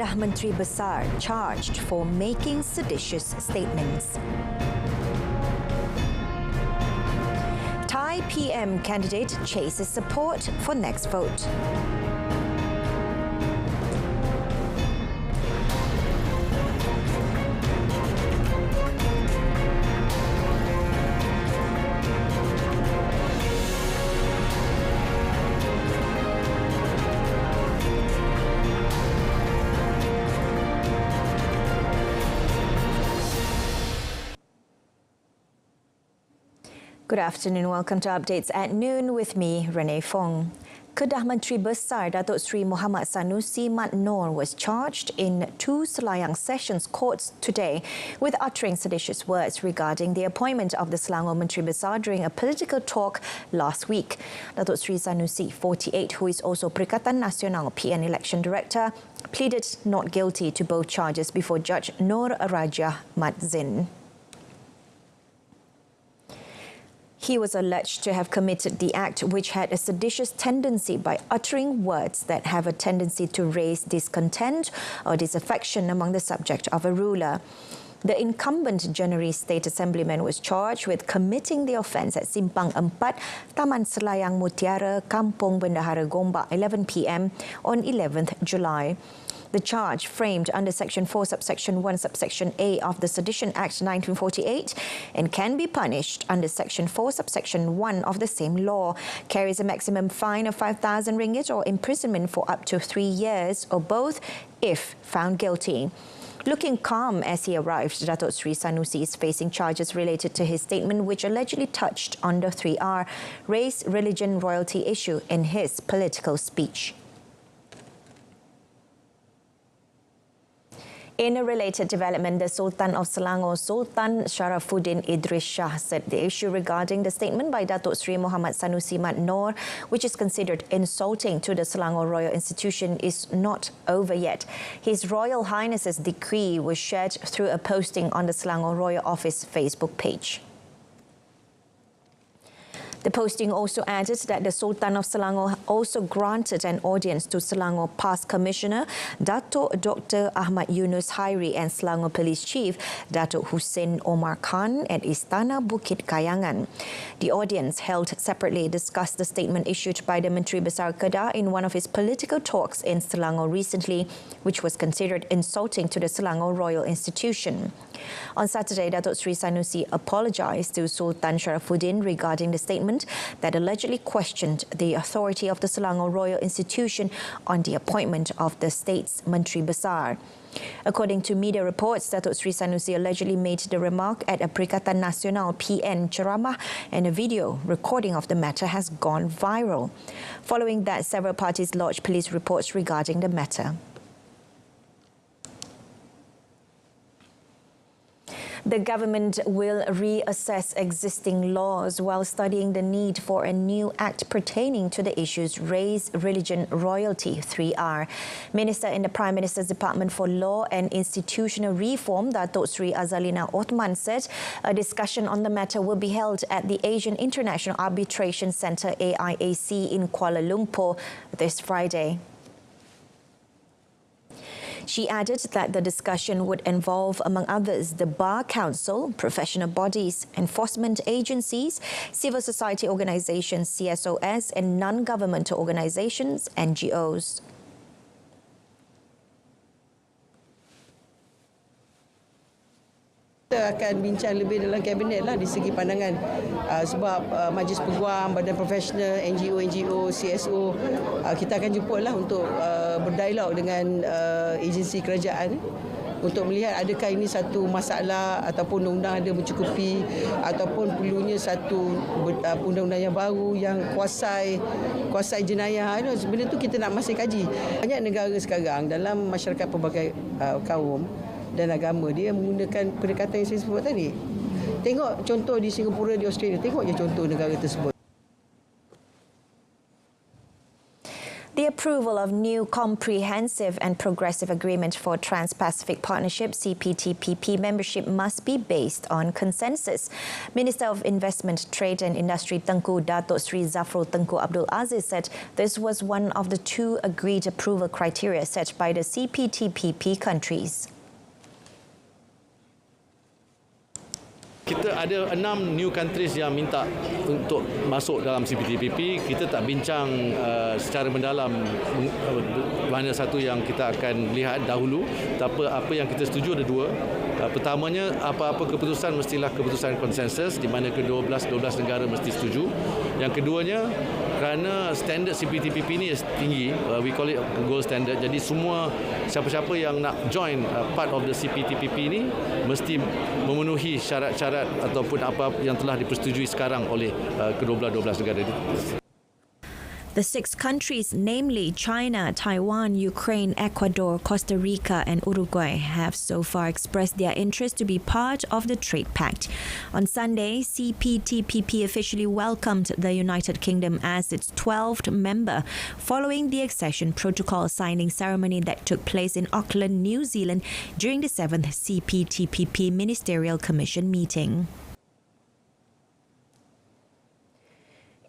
Kedah Menteri Besar charged for making seditious statements. Thai PM candidate chases support for next vote. Good afternoon. Welcome to Updates at Noon with me, Renee Fong. Kedah Menteri Besar Datuk Seri Muhammad Sanusi Mat Nor was charged in 2 Selayang Sessions courts today with uttering seditious words regarding the appointment of the Selangor Menteri Besar during a political talk last week. Datuk Seri Sanusi, 48, who is also Perikatan Nasional PN Election Director, pleaded not guilty to both charges before Judge Nur Raja Madzin. He was alleged to have committed the act, which had a seditious tendency by uttering words that have a tendency to raise discontent or disaffection among the subject of a ruler. The incumbent January State Assemblyman was charged with committing the offence at Simpang 4, Taman Selayang Mutiara, Kampung Bendahara Gombak, 11 p.m. on 11th July. The charge, framed under Section 4, Subsection 1, Subsection A of the Sedition Act 1948 and can be punished under Section 4, Subsection 1 of the same law, carries a maximum fine of 5,000 ringgit or imprisonment for up to 3 years or both if found guilty. Looking calm as he arrived, Datuk Seri Sanusi is facing charges related to his statement which allegedly touched on the 3R, race, religion, royalty issue in his political speech. In a related development, the Sultan of Selangor, Sultan Idris Shah, said the issue regarding the statement by Datuk Seri Muhammad Sanusi Mat Nor, which is considered insulting to the Selangor Royal Institution, is not over yet. His Royal Highness's decree was shared through a posting on the Selangor Royal Office Facebook page. The posting also added that the Sultan of Selangor also granted an audience to Selangor Past Commissioner Datuk Dr. Ahmad Yunus Hairi and Selangor Police Chief Datuk Hussein Omar Khan at Istana Bukit Kayangan. The audience, held separately, discussed the statement issued by the Menteri Besar Kedah in one of his political talks in Selangor recently, which was considered insulting to the Selangor Royal Institution. On Saturday, Datuk Seri Sanusi apologised to Sultan Sharafuddin regarding the statement that allegedly questioned the authority of the Selangor Royal Institution on the appointment of the state's Menteri Besar. According to media reports, Datuk Seri Sanusi allegedly made the remark at a Perikatan Nasional PN ceramah, and a video recording of the matter has gone viral. Following that, several parties lodged police reports regarding the matter. The government will reassess existing laws while studying the need for a new act pertaining to the issues race, religion, royalty, 3R. Minister in the Prime Minister's Department for Law and Institutional Reform, Datuk Seri Azalina Othman, said a discussion on the matter will be held at the Asian International Arbitration Centre AIAC in Kuala Lumpur this Friday. She added that the discussion would involve, among others, the Bar Council, professional bodies, enforcement agencies, civil society organisations, CSOS, and non-governmental organisations, NGOs. Kita akan bincang lebih dalam kabinet lah di segi pandangan sebab majlis peguam, badan profesional, NGO, CSO, kita akan jemput lah untuk berdialog dengan agensi kerajaan untuk melihat adakah ini satu masalah ataupun undang-undang ada mencukupi ataupun perlunya satu undang-undang yang baru yang kuasai jenayah. Benda tu kita nak masih kaji. Banyak negara sekarang dalam masyarakat pelbagai kaum dan agama dia menggunakan pendekatan yang saya sebut tadi. Tengok contoh di Singapura, di Australia, tengok je contoh negara tersebut. The approval of new comprehensive and progressive agreement for Trans-Pacific Partnership (CPTPP) membership must be based on consensus. Minister of Investment, Trade and Industry Tengku Datuk Sri Zafrul Tengku Abdul Aziz said this was one of the two agreed approval criteria set by the CPTPP countries. Kita ada 6 new countries yang minta untuk masuk dalam CPTPP. Kita tak bincang secara mendalam mana satu yang kita akan lihat dahulu. Tapi apa yang kita setuju ada dua. Pertamanya, apa-apa keputusan mestilah keputusan konsensus di mana ke-12 negara mesti setuju. Yang keduanya, kerana standard CPTPP ni tinggi, we call it gold standard. Jadi semua siapa-siapa yang nak join part of the CPTPP ni mesti memenuhi syarat-syarat ataupun apa yang telah dipersetujui sekarang oleh ke-12 negara. The 6 countries, namely China, Taiwan, Ukraine, Ecuador, Costa Rica and Uruguay, have so far expressed their interest to be part of the trade pact. On Sunday, CPTPP officially welcomed the United Kingdom as its 12th member, following the accession protocol signing ceremony that took place in Auckland, New Zealand during the 7th CPTPP Ministerial Commission meeting.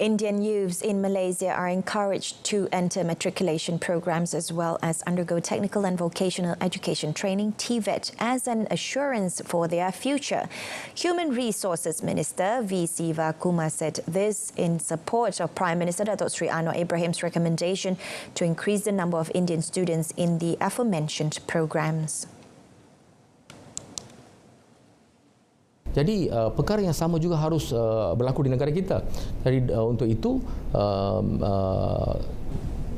Indian youths in Malaysia are encouraged to enter matriculation programs as well as undergo technical and vocational education training (TVET) as an assurance for their future. Human Resources Minister V. Sivakumar said this in support of Prime Minister Datuk Sri Anwar Ibrahim's recommendation to increase the number of Indian students in the aforementioned programs. Jadi perkara yang sama juga harus berlaku di negara kita. Jadi untuk itu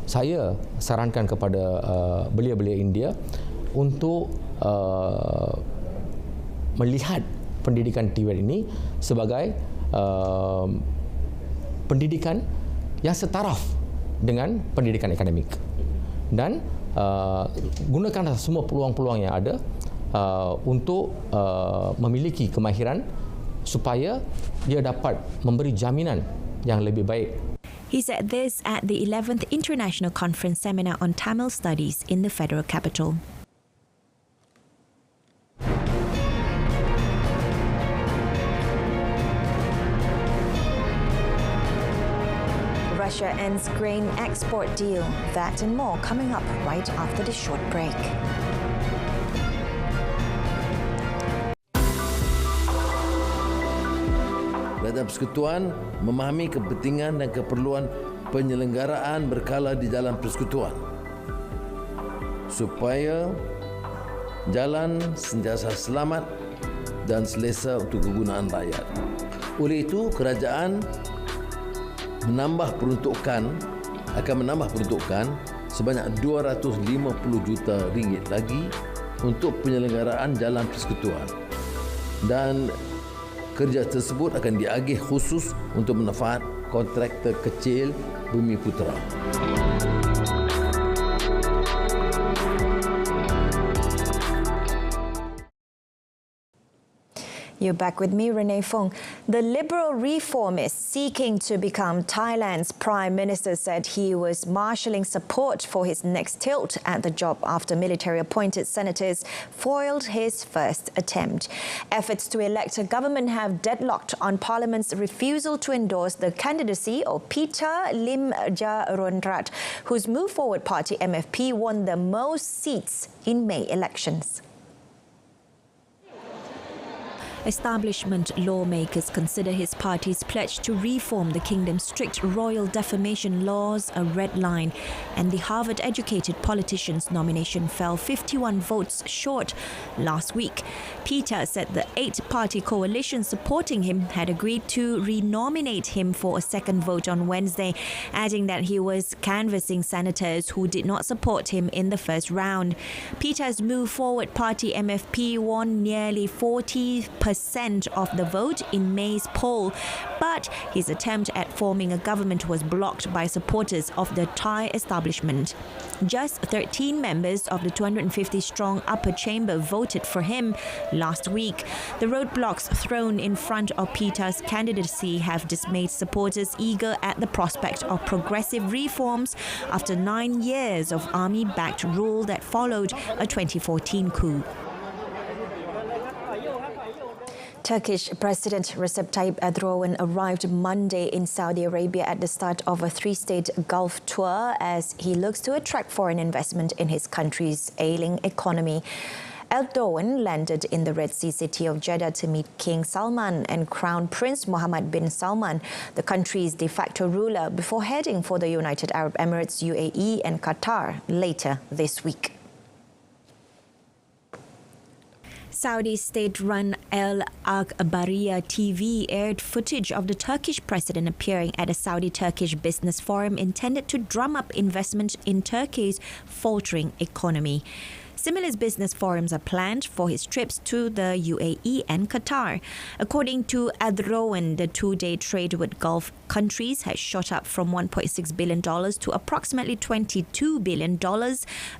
saya sarankan kepada belia-belia India untuk melihat pendidikan TVET ini sebagai pendidikan yang setaraf dengan pendidikan akademik dan gunakanlah semua peluang-peluang yang ada untuk memiliki kemahiran supaya dia dapat memberi jaminan yang lebih baik. He said this at the 11th International Conference Seminar on Tamil Studies in the Federal Capital. Russia ends grain export deal. That and more coming up right after this short break. Dalam persekutuan memahami kepentingan dan keperluan penyelenggaraan berkala di dalam persekutuan supaya jalan sentiasa selamat dan selesa untuk kegunaan rakyat. Oleh itu, kerajaan akan menambah peruntukan sebanyak 250 juta ringgit lagi untuk penyelenggaraan jalan persekutuan dan kerja tersebut akan diagih khusus untuk manfaat kontraktor kecil Bumi Putera. You're back with me, Renee Fong. The Liberal reformist seeking to become Thailand's Prime Minister said he was marshalling support for his next tilt at the job after military-appointed senators foiled his first attempt. Efforts to elect a government have deadlocked on Parliament's refusal to endorse the candidacy of Peter Limjaroenrat, whose Move Forward Party MFP won the most seats in May elections. Establishment lawmakers consider his party's pledge to reform the kingdom's strict royal defamation laws a red line, and the Harvard-educated politician's nomination fell 51 votes short last week. Peter said the 8-party coalition supporting him had agreed to renominate him for a second vote on Wednesday, adding that he was canvassing senators who did not support him in the first round. Peter's Move Forward Party MFP won nearly 40% 50% of the vote in May's poll, but his attempt at forming a government was blocked by supporters of the Thai establishment. Just 13 members of the 250-strong upper chamber voted for him last week. The roadblocks thrown in front of Pita's candidacy have dismayed supporters eager at the prospect of progressive reforms after 9 years of army-backed rule that followed a 2014 coup. Turkish President Recep Tayyip Erdogan arrived Monday in Saudi Arabia at the start of a three-state Gulf tour as he looks to attract foreign investment in his country's ailing economy. Erdogan landed in the Red Sea city of Jeddah to meet King Salman and Crown Prince Mohammed bin Salman, the country's de facto ruler, before heading for the United Arab Emirates, UAE and Qatar later this week. Saudi state-run Al Akhbariyah TV aired footage of the Turkish president appearing at a Saudi-Turkish business forum intended to drum up investment in Turkey's faltering economy. Similar business forums are planned for his trips to the UAE and Qatar. According to Erdogan, the two-day trade with Gulf countries has shot up from $1.6 billion to approximately $22 billion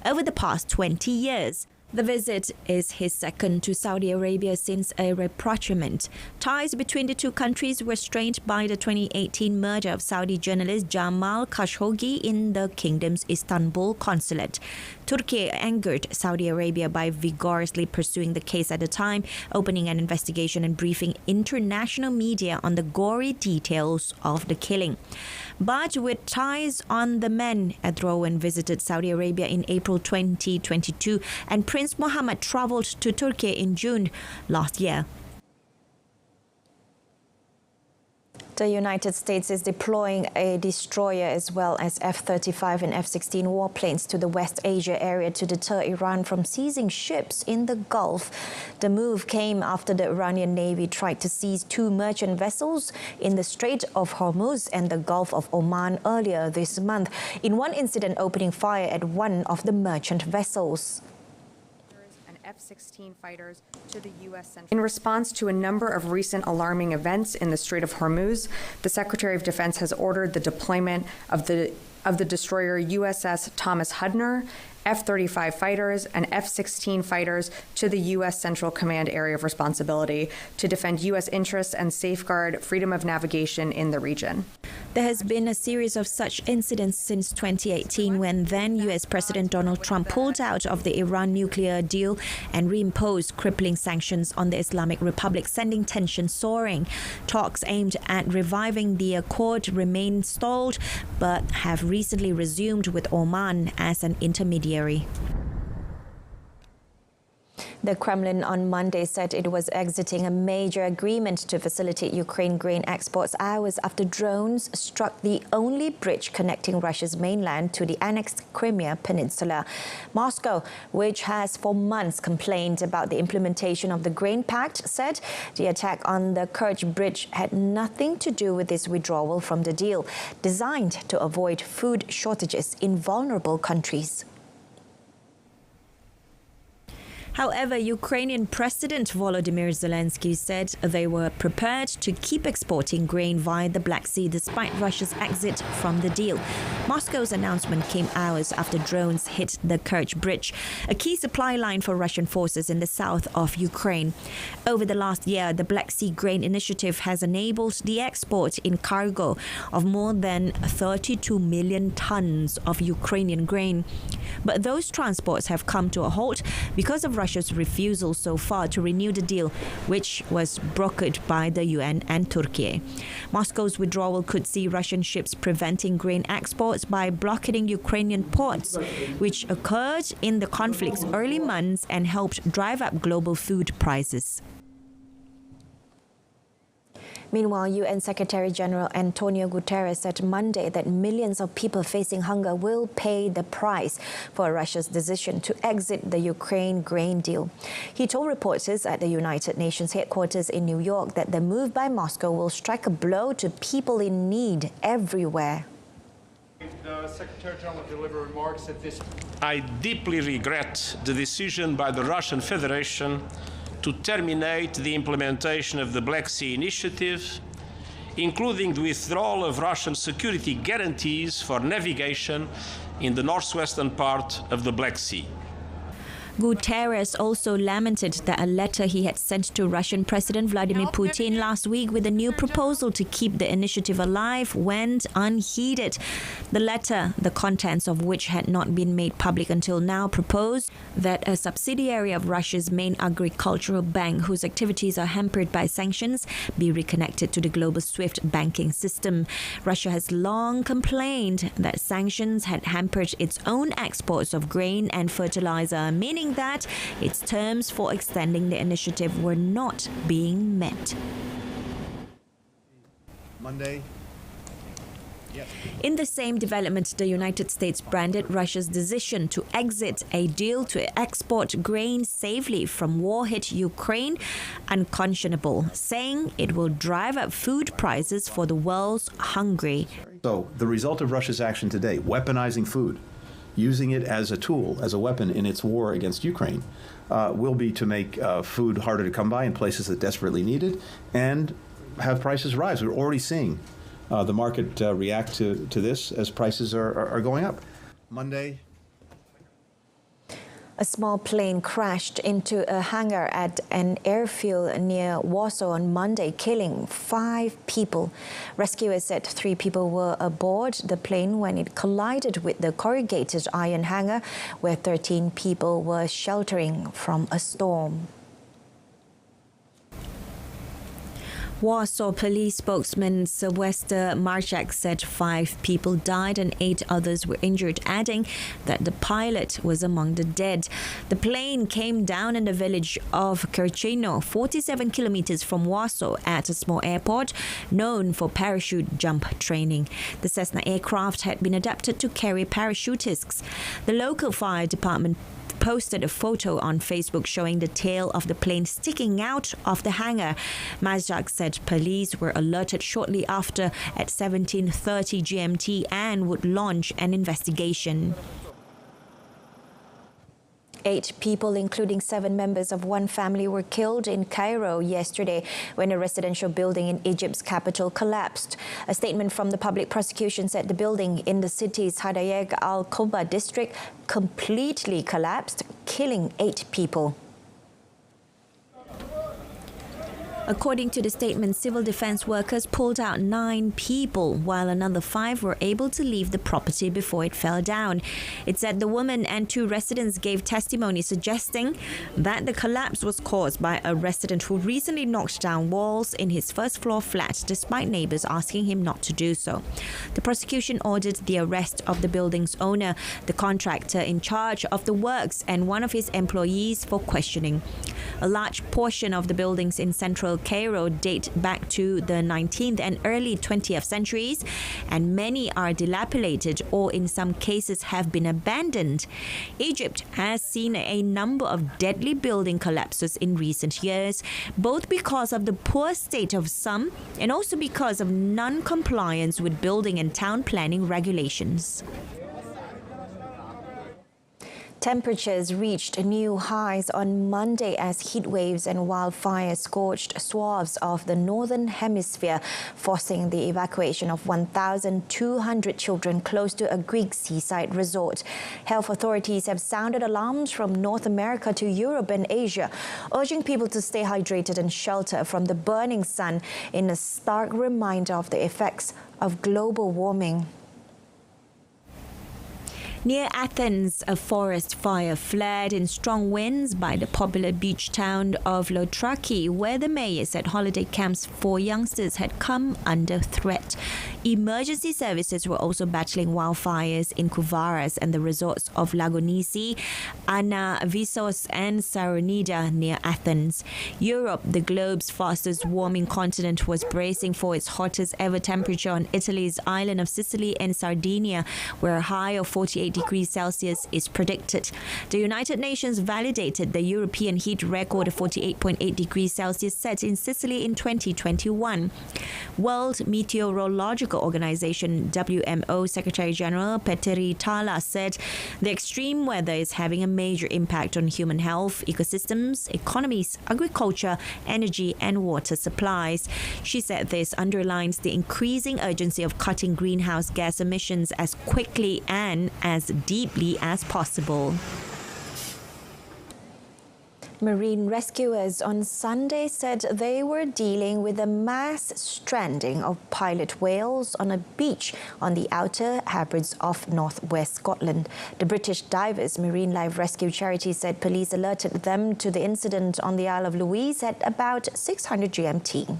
over the past 20 years. The visit is his second to Saudi Arabia since a rapprochement. Ties between the two countries were strained by the 2018 murder of Saudi journalist Jamal Khashoggi in the kingdom's Istanbul consulate. Turkey angered Saudi Arabia by vigorously pursuing the case at the time, opening an investigation and briefing international media on the gory details of the killing. But with ties on the mend, Erdogan visited Saudi Arabia in April 2022 and Prince Mohammed travelled to Turkey in June last year. The United States is deploying a destroyer as well as F-35 and F-16 warplanes to the West Asia area to deter Iran from seizing ships in the Gulf. The move came after the Iranian Navy tried to seize 2 merchant vessels in the Strait of Hormuz and the Gulf of Oman earlier this month, in one incident opening fire at one of the merchant vessels. F-16 fighters to the U.S. Central. In response to a number of recent alarming events in the Strait of Hormuz, the Secretary of Defense has ordered the deployment of the destroyer USS Thomas Hudner, F-35 fighters, and F-16 fighters to the U.S. Central Command Area of Responsibility to defend U.S. interests and safeguard freedom of navigation in the region. There has been a series of such incidents since 2018 when then U.S. President Donald Trump pulled out of the Iran nuclear deal and reimposed crippling sanctions on the Islamic Republic, sending tension soaring. Talks aimed at reviving the accord remain stalled but have recently resumed with Oman as an intermediary. The Kremlin on Monday said it was exiting a major agreement to facilitate Ukraine grain exports hours after drones struck the only bridge connecting Russia's mainland to the annexed Crimea Peninsula. Moscow, which has for months complained about the implementation of the grain pact, said the attack on the Kerch bridge had nothing to do with its withdrawal from the deal, designed to avoid food shortages in vulnerable countries. However, Ukrainian President Volodymyr Zelensky said they were prepared to keep exporting grain via the Black Sea despite Russia's exit from the deal. Moscow's announcement came hours after drones hit the Kerch Bridge, a key supply line for Russian forces in the south of Ukraine. Over the last year, the Black Sea Grain Initiative has enabled the export in cargo of more than 32 million tons of Ukrainian grain. But those transports have come to a halt because of Russia's refusal so far to renew the deal, which was brokered by the UN and Turkey. Moscow's withdrawal could see Russian ships preventing grain exports by blockading Ukrainian ports, which occurred in the conflict's early months and helped drive up global food prices. Meanwhile, UN Secretary-General Antonio Guterres said Monday that millions of people facing hunger will pay the price for Russia's decision to exit the Ukraine grain deal. He told reporters at the United Nations headquarters in New York that the move by Moscow will strike a blow to people in need everywhere. The Secretary-General will deliver remarks at this. I deeply regret the decision by the Russian Federation to terminate the implementation of the Black Sea Initiative, including the withdrawal of Russian security guarantees for navigation in the northwestern part of the Black Sea. Guterres also lamented that a letter he had sent to Russian President Vladimir Putin last week with a new proposal to keep the initiative alive went unheeded. The letter, the contents of which had not been made public until now, proposed that a subsidiary of Russia's main agricultural bank, whose activities are hampered by sanctions, be reconnected to the global SWIFT banking system. Russia has long complained that sanctions had hampered its own exports of grain and fertilizer, meaning that its terms for extending the initiative were not being met. Monday. In the same development, the United States branded Russia's decision to exit a deal to export grain safely from war-hit Ukraine unconscionable, saying it will drive up food prices for the world's hungry. So the result of Russia's action today, weaponizing food, using it as a tool, as a weapon in its war against Ukraine, will be to make food harder to come by in places that desperately need it and have prices rise. We're already seeing the market react to this as prices are going up. Monday. A small plane crashed into a hangar at an airfield near Warsaw on Monday, killing 5 people. Rescuers said 3 people were aboard the plane when it collided with the corrugated iron hangar, where 13 people were sheltering from a storm. Warsaw Police spokesman Sylwester Marczak said 5 people died and 8 others were injured, adding that the pilot was among the dead. The plane came down in the village of Kerchino, 47 kilometers from Warsaw, at a small airport known for parachute jump training. The Cessna aircraft had been adapted to carry parachutists. The local fire department posted a photo on Facebook showing the tail of the plane sticking out of the hangar. Marczak said police were alerted shortly after at 17:30 GMT and would launch an investigation. 8 people, including 7 members of one family, were killed in Cairo yesterday when a residential building in Egypt's capital collapsed. A statement from the public prosecution said the building in the city's Hadayeg al-Koba district completely collapsed, killing 8 people. According to the statement, civil defense workers pulled out 9 people, while another 5 were able to leave the property before it fell down. It said the woman and 2 residents gave testimony suggesting that the collapse was caused by a resident who recently knocked down walls in his first-floor flat, despite neighbors asking him not to do so. The prosecution ordered the arrest of the building's owner, the contractor in charge of the works, and one of his employees for questioning. A large portion of the buildings in central Cairo date back to the 19th and early 20th centuries, and many are dilapidated or in some cases have been abandoned. Egypt has seen a number of deadly building collapses in recent years, both because of the poor state of some and also because of non-compliance with building and town planning regulations. Temperatures reached new highs on Monday as heat waves and wildfires scorched swaths of the northern hemisphere, forcing the evacuation of 1,200 children close to a Greek seaside resort. Health authorities have sounded alarms from North America to Europe and Asia, urging people to stay hydrated and shelter from the burning sun in a stark reminder of the effects of global warming. Near Athens, a forest fire flared in strong winds by the popular beach town of Loutraki, where the mayor said holiday camps for youngsters had come under threat. Emergency services were also battling wildfires in Kouvaras and the resorts of Lagonisi, Anavisos and Saronida near Athens. Europe, the globe's fastest warming continent, was bracing for its hottest ever temperature on Italy's island of Sicily and Sardinia, where a high of 48 degrees Celsius is predicted. The United Nations validated the European heat record of 48.8 degrees Celsius set in Sicily in 2021. World Meteorological Medical Organization WMO Secretary General Peteri Tala said the extreme weather is having a major impact on human health, ecosystems, economies, agriculture, energy and water supplies. She said this underlines the increasing urgency of cutting greenhouse gas emissions as quickly and as deeply as possible. Marine rescuers on Sunday said they were dealing with a mass stranding of pilot whales on a beach on the Outer Hebrides of northwest Scotland. The British Divers Marine Life Rescue Charity said police alerted them to the incident on the Isle of Louise at about 600 GMT.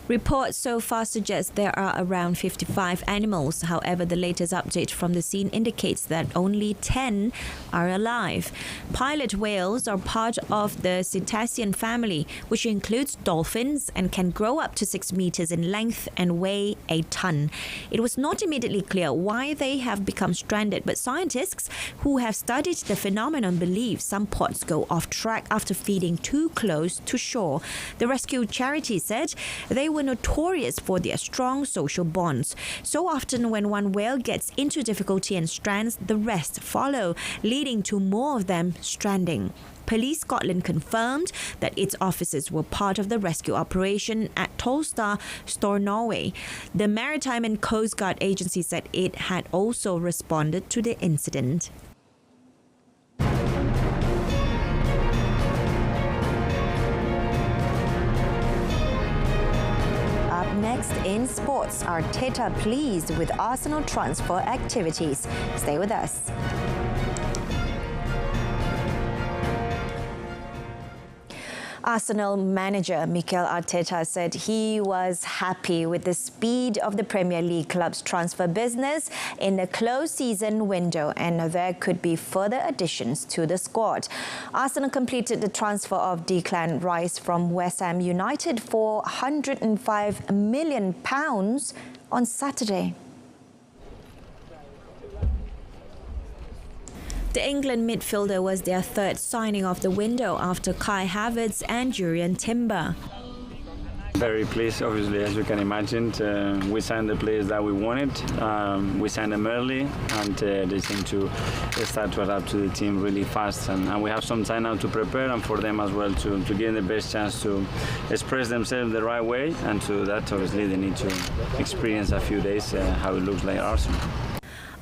Reports so far suggest there are around 55 animals. However, the latest update from the scene indicates that only 10 are alive. Pilot whales are part of the cetacean family, which includes dolphins and can grow up to 6 meters in length and weigh a ton. It was not immediately clear why they have become stranded, but scientists who have studied the phenomenon believe some pods go off track after feeding too close to shore. The rescue charity said they were notorious for their strong social bonds. So often when one whale gets into difficulty and strands, the rest follow, leading to more of them stranding. Police Scotland confirmed that its officers were part of the rescue operation at Tolsta, Stornoway. The Maritime and Coast Guard Agency said it had also responded to the incident. Next in sports, Arteta pleased with Arsenal transfer activities. Stay with us. Arsenal manager Mikel Arteta said he was happy with the speed of the Premier League club's transfer business in the closed season window, and there could be further additions to the squad. Arsenal completed the transfer of Declan Rice from West Ham United for £105 million on Saturday. The England midfielder was their third signing of the window after Kai Havertz and Jurriën Timber. Very pleased, obviously, as you can imagine. We signed the players that we wanted. We signed them early, and they seem to start to adapt to the team really fast. And we have some time now to prepare, and for them as well to give them the best chance to express themselves the right way. And to that, obviously, they need to experience a few days how it looks like Arsenal.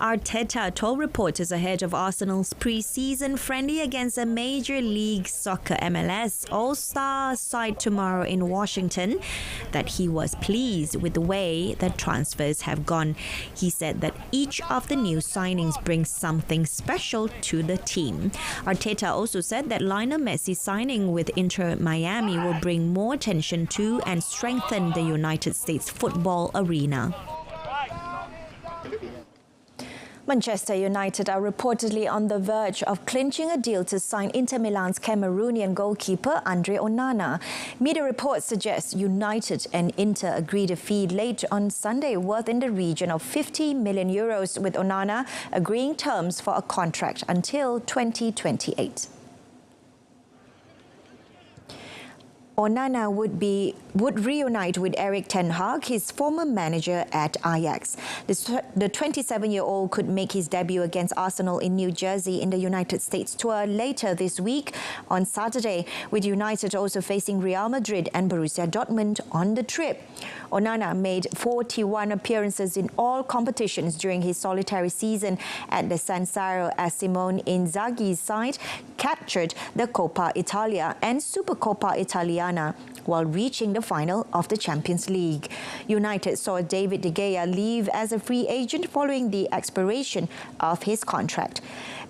Arteta told reporters ahead of Arsenal's pre-season friendly against a Major League Soccer MLS All-Star side tomorrow in Washington that he was pleased with the way that transfers have gone. He said that each of the new signings brings something special to the team. Arteta also said that Lionel Messi signing with Inter Miami will bring more attention to and strengthen the United States football arena. Manchester United are reportedly on the verge of clinching a deal to sign Inter Milan's Cameroonian goalkeeper Andre Onana. Media reports suggest United and Inter agreed a fee late on Sunday worth in the region of €50 million, with Onana agreeing terms for a contract until 2028. Onana would reunite with Erik ten Hag, his former manager at Ajax. The 27-year-old could make his debut against Arsenal in New Jersey in the United States tour later this week on Saturday, with United also facing Real Madrid and Borussia Dortmund on the trip. Onana made 41 appearances in all competitions during his solitary season at the San Siro as Simone Inzaghi's side captured the Coppa Italia and Supercoppa Italiana while reaching the final of the Champions League. United saw David De Gea leave as a free agent following the expiration of his contract.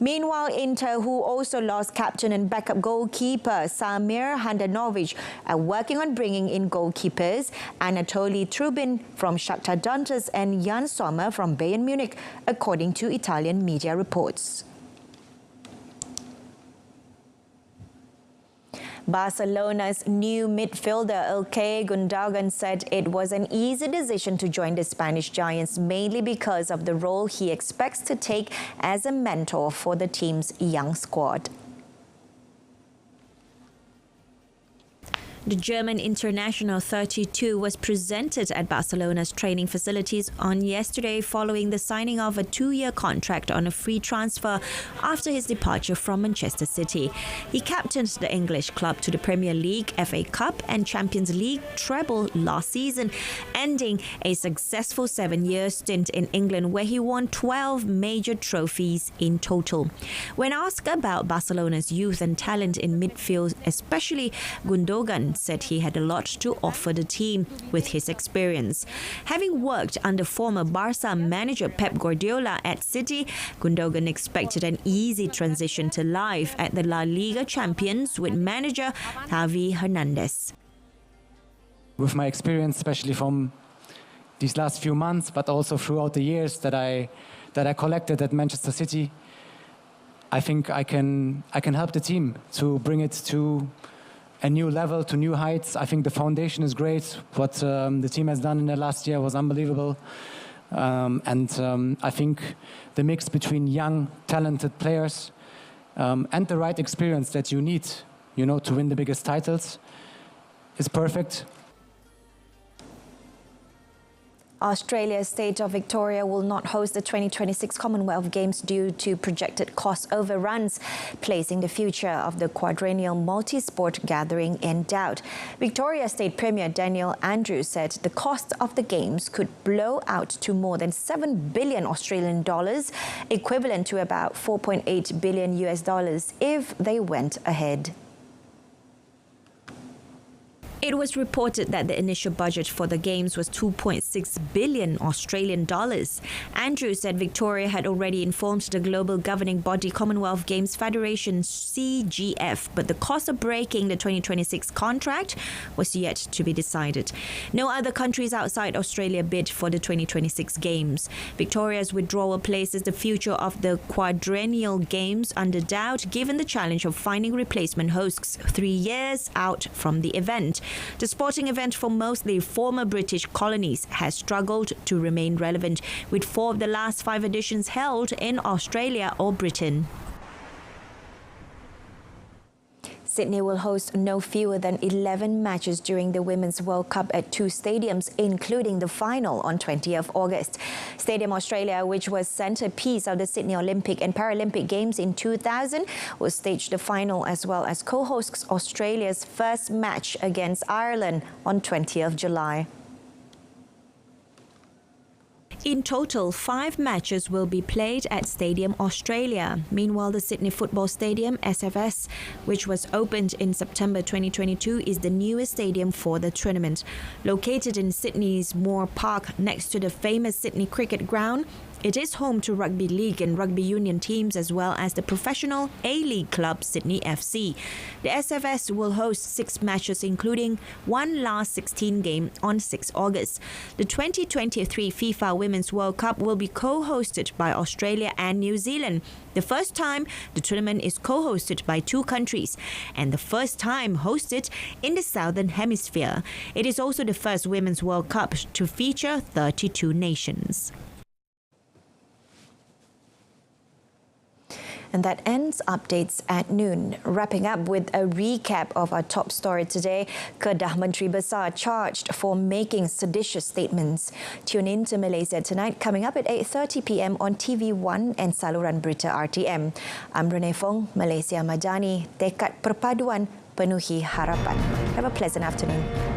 Meanwhile, Inter, who also lost captain and backup goalkeeper Samir Handanovic, are working on bringing in goalkeepers Anatoly Trubin from Shakhtar Donetsk and Jan Sommer from Bayern Munich, according to Italian media reports. Barcelona's new midfielder Ilkay Gundogan said it was an easy decision to join the Spanish Giants, mainly because of the role he expects to take as a mentor for the team's young squad. The German international 32 was presented at Barcelona's training facilities on yesterday following the signing of a 2-year contract on a free transfer after his departure from Manchester City. He captained the English club to the Premier League, FA Cup and Champions League treble last season, ending a successful 7-year stint in England where he won 12 major trophies in total. When asked about Barcelona's youth and talent in midfield, especially Gundogan said he had a lot to offer the team with his experience. Having worked under former Barca manager Pep Guardiola at City, Gundogan expected an easy transition to life at the La Liga champions with manager Javi Hernandez. With my experience, especially from these last few months, but also throughout the years that I collected at Manchester City, I think I can help the team to bring it to a new level, to new heights. I think the foundation is great. What the team has done in the last year was unbelievable. I think the mix between young, talented players and the right experience that you need, to win the biggest titles is perfect. Australia's state of Victoria will not host the 2026 Commonwealth Games due to projected cost overruns, placing the future of the quadrennial multi-sport gathering in doubt. Victoria State Premier Daniel Andrews said the cost of the Games could blow out to more than 7 billion Australian dollars, equivalent to about 4.8 billion US dollars if they went ahead. It was reported that the initial budget for the Games was 2.6 billion Australian dollars. Andrews said Victoria had already informed the global governing body Commonwealth Games Federation CGF, but the cost of breaking the 2026 contract was yet to be decided. No other countries outside Australia bid for the 2026 Games. Victoria's withdrawal places the future of the quadrennial Games under doubt, given the challenge of finding replacement hosts 3 years out from the event. The sporting event for mostly former British colonies has struggled to remain relevant, with 4 of the last 5 editions held in Australia or Britain. Sydney will host no fewer than 11 matches during the Women's World Cup at 2 stadiums, including the final on 20th August. Stadium Australia, which was centrepiece of the Sydney Olympic and Paralympic Games in 2000, will stage the final as well as co-hosts Australia's first match against Ireland on 20th July. In total, 5 matches will be played at Stadium Australia. Meanwhile, the Sydney Football Stadium, SFS, which was opened in September 2022, is the newest stadium for the tournament. Located in Sydney's Moore Park next to the famous Sydney Cricket Ground, it is home to rugby league and rugby union teams as well as the professional A-League club Sydney FC. The SFS will host 6 matches, including one last 16 game on 6 August. The 2023 FIFA Women's World Cup will be co-hosted by Australia and New Zealand. The first time the tournament is co-hosted by 2 countries and the first time hosted in the Southern Hemisphere. It is also the first Women's World Cup to feature 32 nations. And that ends updates at noon. Wrapping up with a recap of our top story today, Kedah Menteri Besar charged for making seditious statements. Tune in to Malaysia Tonight, coming up at 8:30 p.m. on TV1 and saluran Berita RTM. I'm Renee Fong, Malaysia Madani, tekad perpaduan penuhi harapan. Have a pleasant afternoon.